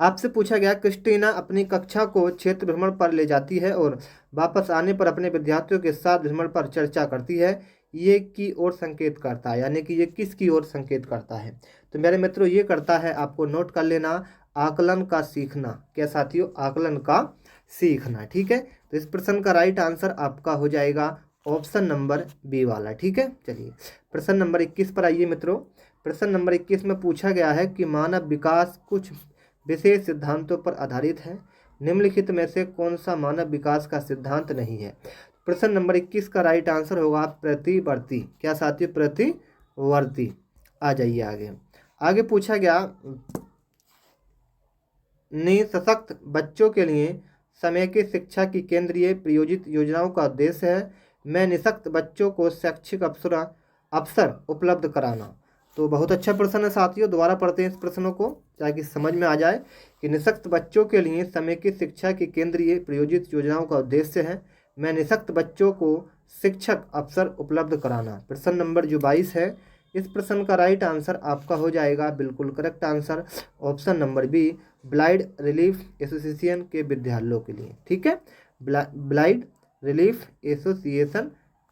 आपसे पूछा गया, क्रिस्टीना अपनी कक्षा को क्षेत्र भ्रमण पर ले जाती है और वापस आने पर अपने विद्यार्थियों के साथ भ्रमण पर चर्चा करती है, ये की ओर संकेत करता है, यानी कि ये किस की ओर संकेत करता है? तो मेरे मित्रों ये करता है, आपको नोट कर लेना, आकलन का सीखना। क्या साथियों? आकलन का सीखना। ठीक है, तो इस प्रश्न का राइट आंसर आपका हो जाएगा ऑप्शन नंबर बी वाला। ठीक है, चलिए प्रश्न नंबर 21 पर आइए मित्रों। प्रश्न नंबर 21 में पूछा गया है कि मानव विकास कुछ विशेष सिद्धांतों पर आधारित है, निम्नलिखित में से कौन सा मानव विकास का सिद्धांत नहीं है? प्रश्न नंबर 21 का राइट आंसर होगा प्रतिवर्ती। क्या साथियों? प्रतिवर्ती। आ जाइए आगे। आगे पूछा गया, निःसशक्त बच्चों के लिए समय की शिक्षा की केंद्रीय प्रायोजित योजनाओं का उद्देश्य है, मैं निःशक्त बच्चों को शैक्षिक अवसर उपलब्ध कराना। तो बहुत अच्छा प्रश्न है साथियों, दोबारा पढ़ते हैं इस प्रश्नों को ताकि समझ में आ जाए कि निःशक्त बच्चों के लिए समय की शिक्षा की केंद्रीय प्रायोजित योजनाओं का उद्देश्य है, मैं निःशक्त बच्चों को शिक्षक अवसर उपलब्ध कराना। प्रश्न नंबर जो 22 है, इस प्रश्न का राइट आंसर आपका हो जाएगा बिल्कुल correct answer option number B, blind relief association के विद्यालयों के लिए। ठीक है, ब्लाइंड रिलीफ एसोसिएशन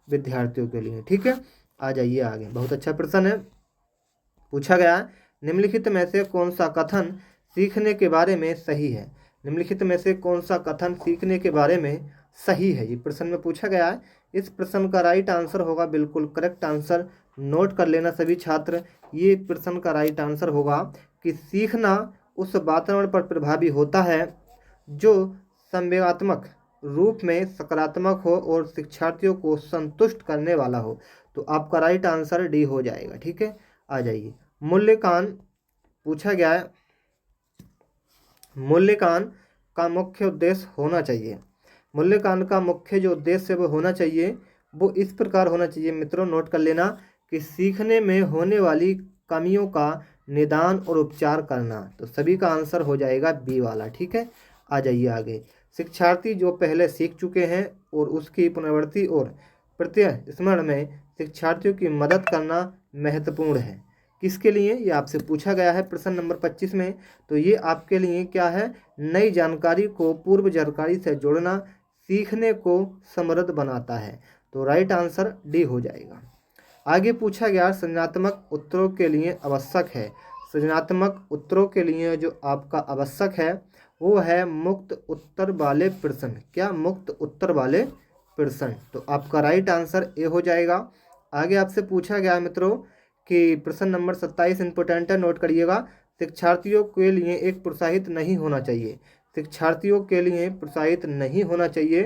विद्यार्थियों के लिए। ठीक है, आ जाइए आगे। बहुत अच्छा प्रश्न है, पूछा गया निम्नलिखित में से कौन सा कथन सीखने के बारे में सही है? निम्नलिखित में से कौन सा कथन सीखने के बारे में सही है, ये प्रश्न में पूछा गया है। इस प्रश्न का राइट आंसर होगा बिल्कुल करेक्ट आंसर, नोट कर लेना सभी छात्र। ये प्रश्न का राइट आंसर होगा कि सीखना उस वातावरण पर प्रभावी होता है जो संवेगात्मक रूप में सकारात्मक हो और शिक्षार्थियों को संतुष्ट करने वाला हो। तो आपका राइट आंसर डी हो जाएगा। ठीक है, आ जाइए। मूल्यांकन पूछा गया है, मूल्यांकन का मुख्य उद्देश्य होना चाहिए। मूल्यांकन का मुख्य जो उद्देश्य है वो होना चाहिए, वो इस प्रकार होना चाहिए मित्रों, नोट कर लेना कि सीखने में होने वाली कमियों का निदान और उपचार करना। तो सभी का आंसर हो जाएगा बी वाला। ठीक है, आ जाइए आगे। शिक्षार्थी जो पहले सीख चुके हैं और उसकी पुनरावृत्ति और प्रत्यय स्मरण में शिक्षार्थियों की मदद करना महत्वपूर्ण है। किसके लिए? ये आपसे पूछा गया है प्रश्न नंबर 25 में। तो ये आपके लिए क्या है? नई जानकारी को पूर्व जानकारी से जोड़ना सीखने को समृद्ध बनाता है। तो राइट आंसर डी हो जाएगा। आगे पूछा गया, सृजनात्मक उत्तरों के लिए आवश्यक है। सृजनात्मक उत्तरों के लिए जो आपका आवश्यक है वो है मुक्त उत्तर वाले प्रश्न। क्या? मुक्त उत्तर वाले प्रश्न। तो आपका राइट आंसर ए हो जाएगा। आगे आपसे पूछा गया मित्रों कि प्रश्न नंबर 27 इंपोर्टेंट है, नोट करिएगा। शिक्षार्थियों के लिए एक प्रोत्साहित नहीं होना चाहिए। शिक्षार्थियों के लिए प्रोत्साहित नहीं होना चाहिए।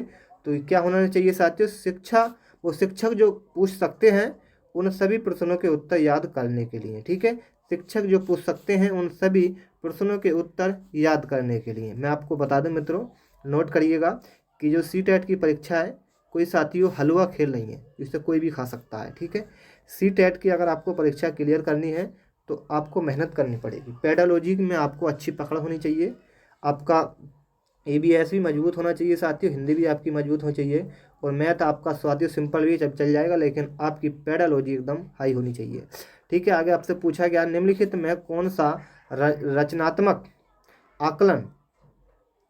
तो क्या होना चाहिए साथियों? वो शिक्षक जो पूछ सकते हैं उन सभी प्रश्नों के उत्तर याद करने के लिए। ठीक है, शिक्षक जो पूछ सकते हैं उन सभी प्रश्नों के उत्तर याद करने के लिए। मैं आपको बता दूं मित्रों, नोट करिएगा कि जो CTET की परीक्षा है कोई साथियों हलवा खेल नहीं है, इसे कोई भी खा सकता है। ठीक है, CTET की अगर आपको परीक्षा क्लियर करनी है तो आपको मेहनत करनी पड़ेगी। पेडालॉजी में आपको अच्छी पकड़ होनी चाहिए, आपका ABS भी मजबूत होना चाहिए साथियों, हिंदी भी आपकी मजबूत होनी चाहिए, और मैथ आपका साथियों सिंपल भी चल जाएगा, लेकिन आपकी पेडालॉजी एकदम हाई होनी चाहिए। ठीक है, आगे आपसे पूछा गया, निम्नलिखित में कौन सा रचनात्मक आकलन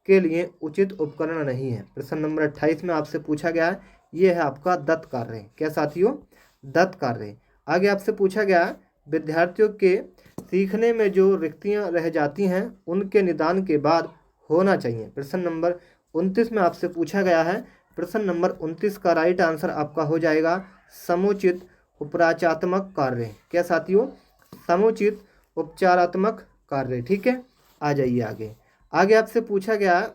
के लिए उचित उपकरण नहीं है? प्रश्न नंबर 28 में आपसे पूछा गया है, ये है आपका दत्त कार्य। क्या साथियों? दत्त कार्य। आगे आपसे पूछा गया, विद्यार्थियों के सीखने में जो रिक्तियां रह जाती हैं उनके निदान के बाद होना चाहिए। प्रश्न नंबर 29 में आपसे पूछा गया है। प्रश्न नंबर 29 का राइट आंसर आपका हो जाएगा समुचित उपचारात्मक कार्य। क्या साथियों? समुचित उपचारात्मक कार्य। ठीक है, आ जाइए आगे। आगे आपसे पूछा गया,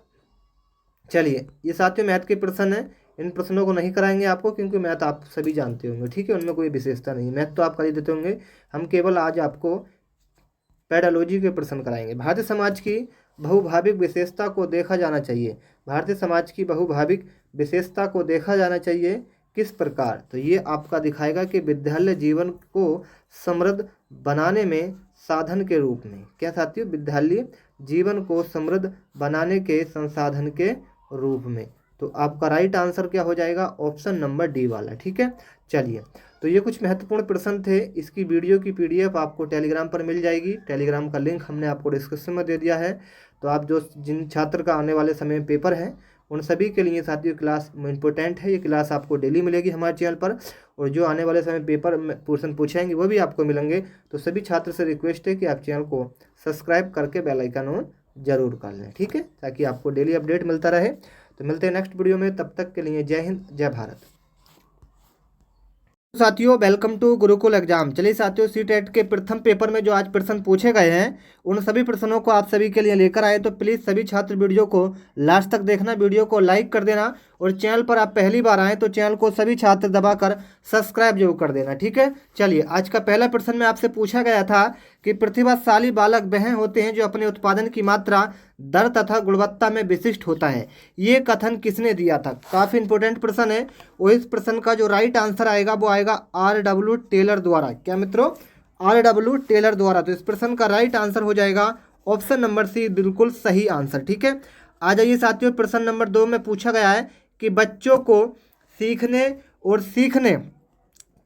चलिए ये साथियों मैथ के प्रश्न है, इन प्रश्नों को नहीं कराएंगे आपको क्योंकि मैथ आप सभी जानते होंगे। ठीक है, उनमें कोई विशेषता नहीं, मैथ तो आप कर ही देते होंगे। हम केवल आज आपको पेडालॉजी के प्रश्न कराएंगे। भारतीय समाज की बहुभाविक विशेषता को देखा जाना चाहिए। भारतीय समाज की बहुभाविक विशेषता को देखा जाना चाहिए किस प्रकार? तो ये आपका दिखाएगा कि विद्यालय जीवन को समृद्ध बनाने में साधन के रूप में। क्या साथियों? विद्यालय जीवन को समृद्ध बनाने के संसाधन के रूप में। तो आपका राइट आंसर क्या हो जाएगा? ऑप्शन नंबर डी वाला। ठीक है, चलिए तो ये कुछ महत्वपूर्ण प्रश्न थे। इसकी वीडियो की पीडीएफ आपको टेलीग्राम पर मिल जाएगी। टेलीग्राम का लिंक हमने आपको डिस्क्रिप्शन में दे दिया है। तो आप जिन छात्र का आने वाले समय में पेपर है उन सभी के लिए साथियों क्लास इंपॉर्टेंट है। ये क्लास आपको डेली मिलेगी हमारे चैनल पर, और जो आने वाले समय पेपर में क्वेश्चन पूछेंगे वो भी आपको मिलेंगे। तो सभी छात्र से रिक्वेस्ट है कि आप चैनल को सब्सक्राइब करके बेल आइकन ऑन जरूर कर लें। ठीक है, ताकि आपको डेली अपडेट मिलता रहे। तो मिलते हैं नेक्स्ट वीडियो में, तब तक के लिए जय हिंद, जय भारत। साथियों वेलकम टू गुरुकुल एग्जाम। चलिए साथियों, सीटेट के प्रथम पेपर में जो आज प्रश्न पूछे गए हैं उन सभी प्रश्नों को आप सभी के लिए लेकर आए। तो प्लीज़ सभी छात्र वीडियो को लास्ट तक देखना, वीडियो को लाइक कर देना, और चैनल पर आप पहली बार आए तो चैनल को सभी छात्र दबाकर सब्सक्राइब जरूर कर देना। ठीक है, चलिए आज का पहला प्रश्न में आपसे पूछा गया था कि प्रतिभाशाली बालक वह होते हैं जो अपने उत्पादन की मात्रा, दर तथा गुणवत्ता में विशिष्ट होता है। ये कथन किसने दिया था? काफ़ी इंपॉर्टेंट प्रश्न है, और इस प्रश्न का जो राइट आंसर आएगा वो आएगा R.W. टेलर द्वारा। क्या मित्रों? R.W. टेलर द्वारा। तो इस प्रश्न का राइट आंसर हो जाएगा ऑप्शन नंबर सी, बिल्कुल सही आंसर। ठीक है, आ जाइए साथियों, प्रश्न नंबर 2 में पूछा गया है कि बच्चों को सीखने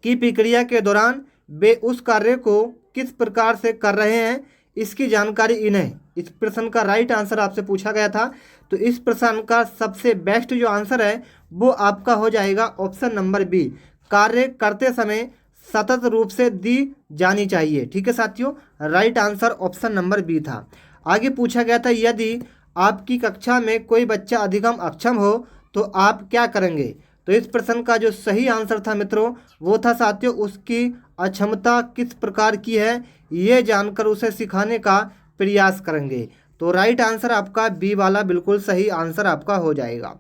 की प्रक्रिया के दौरान वे उस कार्य को किस प्रकार से कर रहे हैं, इसकी जानकारी इन्हें। इस प्रश्न का राइट आंसर आपसे पूछा गया था। तो इस प्रश्न का सबसे बेस्ट जो आंसर है वो आपका हो जाएगा ऑप्शन नंबर बी, कार्य करते समय सतत रूप से दी जानी चाहिए। ठीक है साथियों, right answer option number B था। आगे पूछा गया था यदि आपकी कक्षा में कोई बच्चा अधिगम अक्षम हो तो आप क्या करेंगे? तो इस प्रश्न का जो सही आंसर था मित्रों वो था साथियों, उसकी अक्षमता किस प्रकार की है ये जानकर उसे सिखाने का प्रयास करेंगे। तो राइट आंसर आपका बी वाला बिल्कुल सही आंसर आपका हो जाएगा।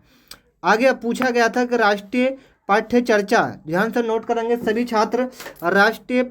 आगे अब पूछा गया था कि राष्ट्रीय पाठ्य चर्चा, ध्यान से नोट करेंगे सभी छात्र, राष्ट्रीय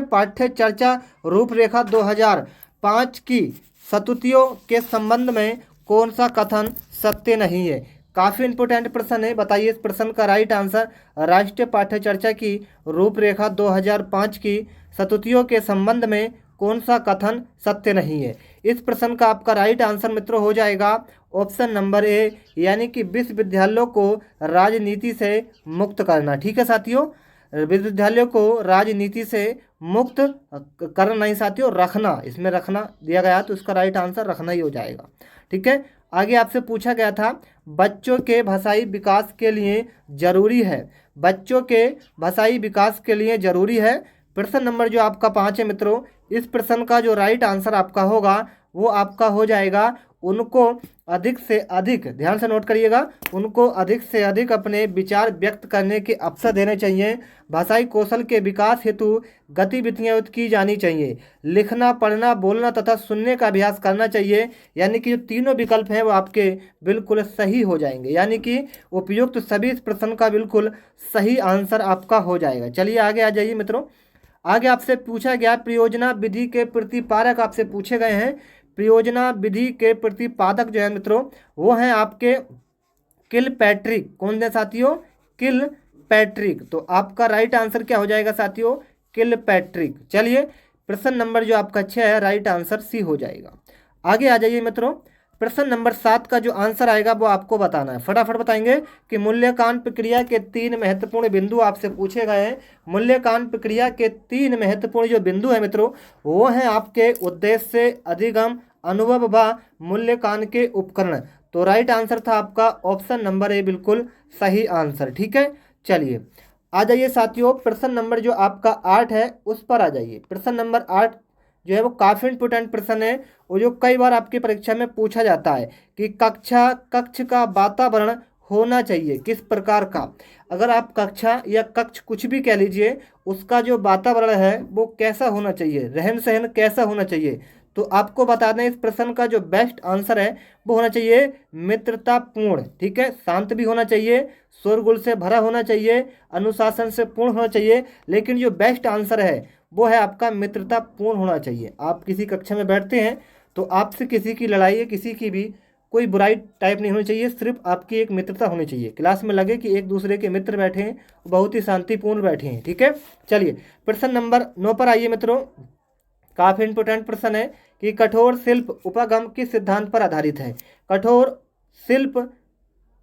पाठ्य चर्चा रूपरेखा 2005 की सतुतियों के संबंध में कौन सा कथन सत्य नहीं है? काफ़ी इंपोर्टेंट प्रश्न है, बताइए इस प्रश्न का राइट आंसर। राष्ट्रीय पाठ्य चर्चा की रूपरेखा 2005 की सतुतियों के संबंध में कौन सा कथन सत्य नहीं है? इस प्रश्न का आपका राइट आंसर मित्रों हो जाएगा ऑप्शन नंबर ए, यानी कि विश्वविद्यालयों को राजनीति से मुक्त करना। ठीक है साथियों, विश्वविद्यालयों को राजनीति से मुक्त करना नहीं साथियों, रखना, इसमें रखना दिया गया तो इसका राइट आंसर रखना ही हो जाएगा। ठीक है, आगे आपसे पूछा गया था बच्चों के भाषाई विकास के लिए जरूरी है, बच्चों के भाषाई विकास के लिए जरूरी है। प्रश्न नंबर जो आपका 5 है मित्रों, इस प्रश्न का जो राइट आंसर आपका होगा वो आपका हो जाएगा उनको अधिक से अधिक, ध्यान से नोट करिएगा, उनको अधिक से अधिक अपने विचार व्यक्त करने के अवसर देने चाहिए। भाषाई कौशल के विकास हेतु गतिविधियाँ की जानी चाहिए। लिखना, पढ़ना, बोलना तथा सुनने का अभ्यास करना चाहिए। यानी कि जो तीनों विकल्प हैं वो आपके बिल्कुल सही हो जाएंगे, यानी कि उपयुक्त सभी इस प्रश्न का बिल्कुल सही आंसर आपका हो जाएगा। चलिए आगे आ जाइए मित्रों। आगे आपसे पूछा गया परियोजना विधि के प्रतिपादक आपसे पूछे गए हैं। परियोजना विधि के प्रतिपादक जो है मित्रों वो हैं आपके किलपैट्रिक। कौन है साथियों? किलपैट्रिक। तो आपका राइट आंसर क्या हो जाएगा साथियों? किलपैट्रिक। चलिए प्रश्न नंबर जो आपका 6 है, राइट आंसर सी हो जाएगा। आगे आ जाइए मित्रों, प्रश्न नंबर 7 का जो आंसर आएगा वो आपको बताना है। फटाफट बताएंगे कि मूल्यांकन प्रक्रिया के 3 महत्वपूर्ण बिंदु आपसे पूछे गए हैं। मूल्यांकन प्रक्रिया के 3 महत्वपूर्ण जो बिंदु है मित्रों वो हैं आपके उद्देश्य, अधिगम, अनुभव व मूल्यांकन के उपकरण। तो राइट आंसर था आपका ऑप्शन नंबर ए, बिल्कुल सही आंसर। ठीक है, चलिए आ जाइए साथियों, प्रश्न नंबर जो आपका 8 है उस पर आ जाइए। प्रश्न नंबर 8 जो है वो काफ़ी इंपोर्टेंट प्रश्न है और जो कई बार आपकी परीक्षा में पूछा जाता है कि कक्ष का वातावरण होना चाहिए किस प्रकार का। अगर आप कक्षा या कक्ष कुछ भी कह लीजिए, उसका जो वातावरण है वो कैसा होना चाहिए, रहन सहन कैसा होना चाहिए, तो आपको बता दें इस प्रश्न का जो बेस्ट आंसर है वो होना चाहिए मित्रतापूर्ण। ठीक है, शांत भी होना चाहिए, शोरगुल से भरा होना चाहिए, अनुशासन से पूर्ण होना चाहिए, लेकिन जो बेस्ट आंसर है वो है आपका मित्रतापूर्ण होना चाहिए। आप किसी कक्षा में बैठते हैं तो आपसे किसी की लड़ाई या किसी की भी कोई बुराई टाइप नहीं होनी चाहिए, सिर्फ आपकी एक मित्रता होनी चाहिए। क्लास में लगे कि एक दूसरे के मित्र बैठे हैं, बहुत ही शांतिपूर्ण बैठे हैं। ठीक है, चलिए प्रश्न नंबर 9 पर आइए मित्रों। काफ़ी इंपोर्टेंट प्रश्न है कि कठोर शिल्प उपागम किस सिद्धांत पर आधारित है। कठोर शिल्प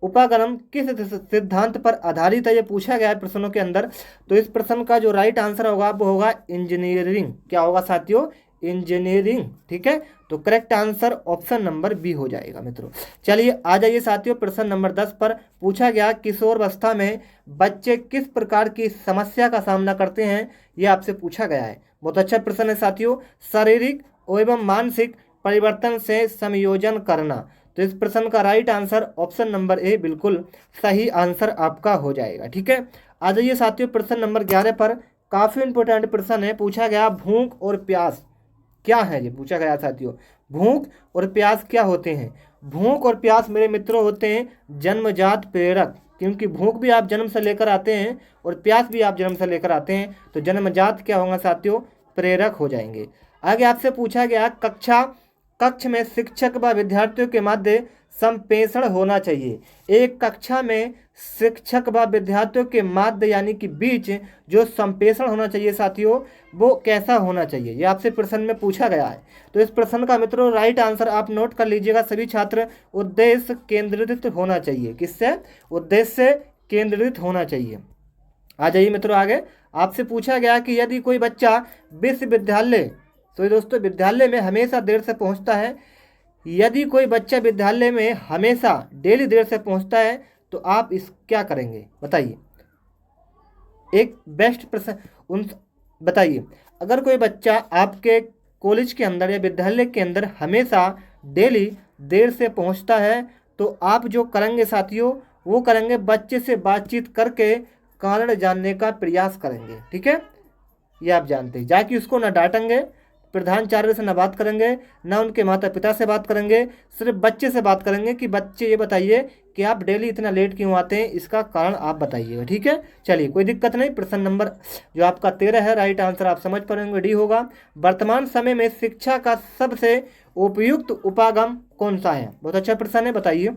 उपागम किस सिद्धांत पर आधारित है, ये पूछा गया है प्रश्नों के अंदर। तो इस प्रश्न का जो राइट आंसर होगा वो होगा इंजीनियरिंग। क्या होगा साथियों, इंजीनियरिंग। ठीक है, तो correct answer option number B हो जाएगा मित्रों। चलिए आ जाइए साथियों प्रश्न नंबर 10 पर। पूछा गया किशोरावस्था में बच्चे किस प्रकार की समस्या का सामना करते हैं, ये आपसे पूछा गया है। बहुत अच्छा प्रश्न है साथियों। शारीरिक एवं मानसिक परिवर्तन से संयोजन करना। तो इस प्रश्न का right answer option number A बिल्कुल सही आंसर आपका हो जाएगा। ठीक है, आ जाइए साथियों प्रश्न नंबर 11 पर। काफ़ी इंपोर्टेंट प्रश्न है। पूछा गया भूख और प्यास क्या है, ये पूछा गया साथियों। भूख और प्यास क्या होते हैं। भूख और प्यास मेरे मित्रों होते हैं जन्मजात प्रेरक, क्योंकि भूख भी आप जन्म से लेकर आते हैं और प्यास भी आप जन्म से लेकर आते हैं, तो जन्मजात क्या होगा साथियों, प्रेरक हो जाएंगे। आगे आपसे पूछा गया कक्ष में शिक्षक व विद्यार्थियों के मध्य संप्रेषण होना चाहिए। एक कक्षा में शिक्षक व विद्यार्थियों के मध्य यानी कि बीच जो संप्रेषण होना चाहिए साथियों, वो कैसा होना चाहिए, ये आपसे प्रश्न में पूछा गया है। तो इस प्रश्न का मित्रों राइट आंसर आप नोट कर लीजिएगा सभी छात्र, उद्देश्य केंद्रित होना चाहिए। किससे, उद्देश्य केंद्रित होना चाहिए। आ जाइए मित्रों आगे। आपसे पूछा गया कि यदि कोई बच्चा विश्वविद्यालय, तो दोस्तों विद्यालय में हमेशा देर से पहुंचता है, यदि कोई बच्चा विद्यालय में हमेशा डेली देर से पहुंचता है तो आप इस क्या करेंगे बताइए। एक बेस्ट प्रश्न उन बताइए। अगर कोई बच्चा आपके कॉलेज के अंदर या विद्यालय के अंदर हमेशा डेली देर से पहुंचता है तो आप जो करेंगे साथियों वो करेंगे बच्चे से बातचीत करके कारण जानने का प्रयास करेंगे। ठीक है, ये आप जानते हैं, जाके उसको ना डांटेंगे, प्रधानाचार्य से ना बात करेंगे, ना उनके माता पिता से बात करेंगे, सिर्फ बच्चे से बात करेंगे कि बच्चे ये बताइए कि आप डेली इतना लेट क्यों आते हैं, इसका कारण आप बताइएगा। ठीक है, चलिए कोई दिक्कत नहीं। प्रश्न नंबर जो आपका 13 है, राइट आंसर आप समझ पाएंगे, डी होगा। वर्तमान समय में शिक्षा का सबसे उपयुक्त उपागम कौन सा है। बहुत अच्छा प्रश्न है, बताइए।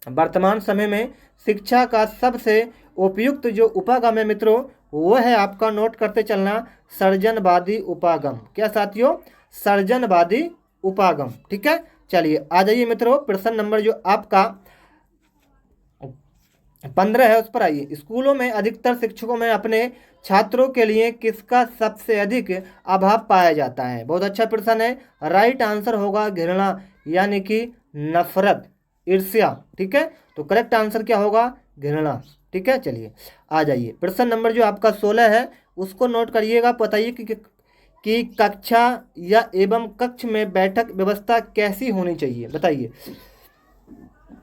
वर्तमान समय में शिक्षा का सबसे उपयुक्त जो उपागम है मित्रों वो है आपका, नोट करते चलना, सर्जनवादी उपागम। क्या साथियों, सर्जनवादी उपागम। ठीक है, चलिए आ जाइए मित्रों प्रश्न नंबर जो आपका 15 है उस पर आइए। स्कूलों में अधिकतर शिक्षकों में अपने छात्रों के लिए किसका सबसे अधिक अभाव पाया जाता है। बहुत अच्छा प्रश्न है, राइट आंसर होगा घृणा यानी कि नफरत, ईर्ष्या। ठीक है, तो करेक्ट आंसर क्या होगा, घृणा। ठीक है, चलिए आ जाइए प्रश्न नंबर जो आपका 16 है उसको नोट करिएगा। बताइए कि कक्षा या एवं कक्ष में बैठक व्यवस्था कैसी होनी चाहिए।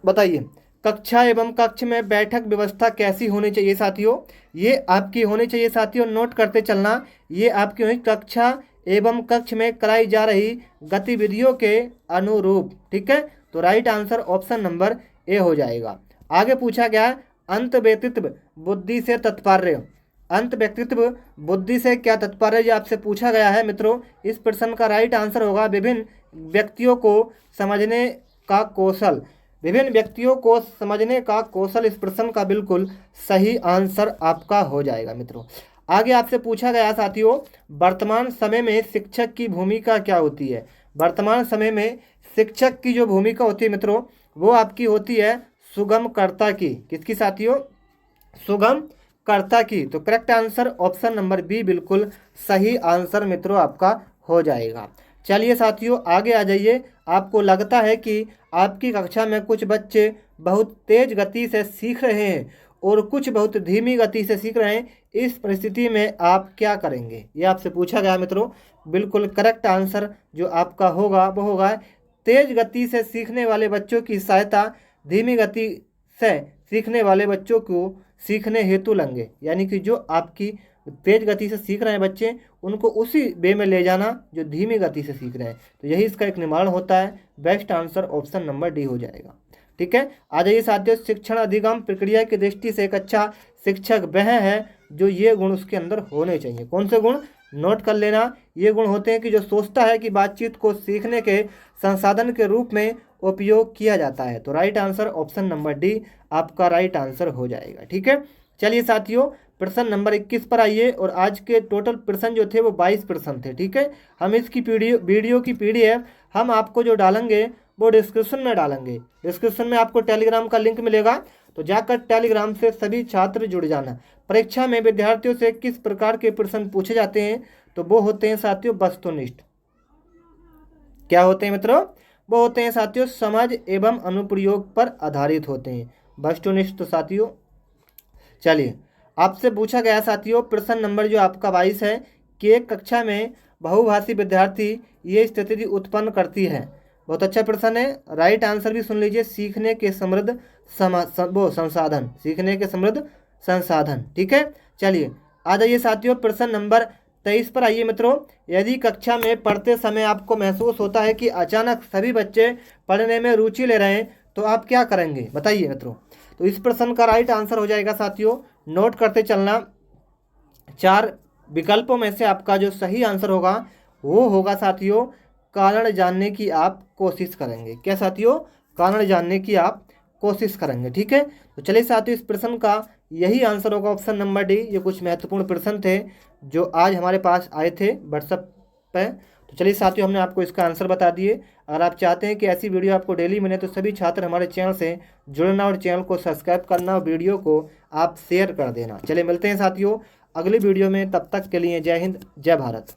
बताइए कक्षा एवं कक्ष में बैठक व्यवस्था कैसी होनी चाहिए साथियों। ये आपकी होनी चाहिए साथियों, नोट करते चलना, ये आपकी हुई कक्षा एवं कक्ष में कराई जा रही गतिविधियों के अनुरूप। ठीक है, तो right answer option number A हो जाएगा। आगे पूछा गया अंत व्यक्तित्व बुद्धि से तात्पर्य। अंत व्यक्तित्व बुद्धि से क्या तात्पर्य, ये आपसे पूछा गया है मित्रों। इस प्रश्न का राइट आंसर होगा विभिन्न व्यक्तियों को समझने का कौशल। विभिन्न व्यक्तियों को समझने का कौशल इस प्रश्न का बिल्कुल सही आंसर आपका हो जाएगा मित्रों। आगे आपसे पूछा गया साथियों वर्तमान समय में शिक्षक की भूमिका क्या होती है। वर्तमान समय में शिक्षक की जो भूमिका होती है मित्रों वो आपकी होती है सुगमकर्ता की। किसकी साथियों, सुगमकर्ता की। तो correct answer option number B बिल्कुल सही आंसर मित्रों आपका हो जाएगा। चलिए साथियों आगे आ जाइए। आपको लगता है कि आपकी कक्षा में कुछ बच्चे बहुत तेज गति से सीख रहे हैं और कुछ बहुत धीमी गति से सीख रहे हैं, इस परिस्थिति में आप क्या करेंगे? ये आपसे पूछा गया मित्रों। बिल्कुल करेक्ट आंसर जो आपका होगा वो होगा तेज गति से सीखने वाले बच्चों की सहायता धीमी गति से सीखने वाले बच्चों को सीखने हेतु लेंगे। यानी कि जो आपकी तेज गति से सीख रहे हैं बच्चे, उनको उसी वे में ले जाना जो धीमी गति से सीख रहे हैं। तो यही इसका एक निवारण होता है। Best answer option number D हो जाएगा। ठीक है, आ जाइए साथियों, शिक्षण अधिगम प्रक्रिया की दृष्टि से एक अच्छा शिक्षक वह है जो ये गुण उसके अंदर होने चाहिए। कौन से गुण? नोट कर लेना। ये गुण होते हैं कि जो सोचता है कि बातचीत को सीखने के संसाधन के रूप में उपयोग किया जाता है। तो right answer option number D आपका राइट आंसर हो जाएगा। ठीक है, चलिए साथियों, प्रश्न नंबर 21 पर आइए। और आज के टोटल प्रश्न जो थे वो 22 प्रश्न थे। ठीक है, हम इसकी वीडियो की PDF हम आपको जो डालेंगे वो डिस्क्रिप्शन में डालेंगे। डिस्क्रिप्शन में आपको टेलीग्राम का लिंक मिलेगा, तो जाकर टेलीग्राम से सभी छात्र जुड़ जाना। परीक्षा में विद्यार्थियों से किस प्रकार के प्रश्न पूछे जाते हैं? तो वो होते हैं साथियों वस्तुनिष्ठ। क्या होते हैं मित्रों? वो होते हैं साथियों समझ एवं अनुप्रयोग पर आधारित होते हैं वस्तुनिष्ठ। तो साथियों चलिए, आपसे पूछा गया साथियों प्रश्न नंबर जो आपका 22 है कि एक कक्षा में बहुभाषी विद्यार्थी ये स्थिति उत्पन्न करती है। बहुत अच्छा प्रश्न है। राइट आंसर भी सुन लीजिए, सीखने के समृद्ध संसाधन, सीखने के समृद्ध संसाधन। ठीक है, चलिए आ जाइए साथियों प्रश्न नंबर 23 पर आइए मित्रों। यदि कक्षा में पढ़ते समय आपको महसूस होता है कि अचानक सभी बच्चे पढ़ने में रुचि ले रहे हैं, तो आप क्या करेंगे? बताइए मित्रों। तो इस प्रश्न का राइट आंसर हो जाएगा साथियों, नोट करते चलना, 4 विकल्पों में से आपका जो सही आंसर होगा वो होगा साथियों कारण जानने की आप कोशिश करेंगे। क्या साथियों? कारण जानने की आप कोशिश करेंगे। ठीक है, तो चलिए साथियों इस प्रश्न का यही आंसर होगा ऑप्शन नंबर डी। ये कुछ महत्वपूर्ण प्रश्न थे जो आज हमारे पास आए थे व्हाट्सएप पे। तो चलिए साथियों हमने आपको इसका आंसर बता दिए। अगर आप चाहते हैं कि ऐसी वीडियो आपको डेली मिले तो सभी छात्र हमारे चैनल से जुड़ना और चैनल को सब्सक्राइब करना और वीडियो को आप शेयर कर देना। चलिए मिलते हैं साथियों अगली वीडियो में, तब तक के लिए जय हिंद जय भारत।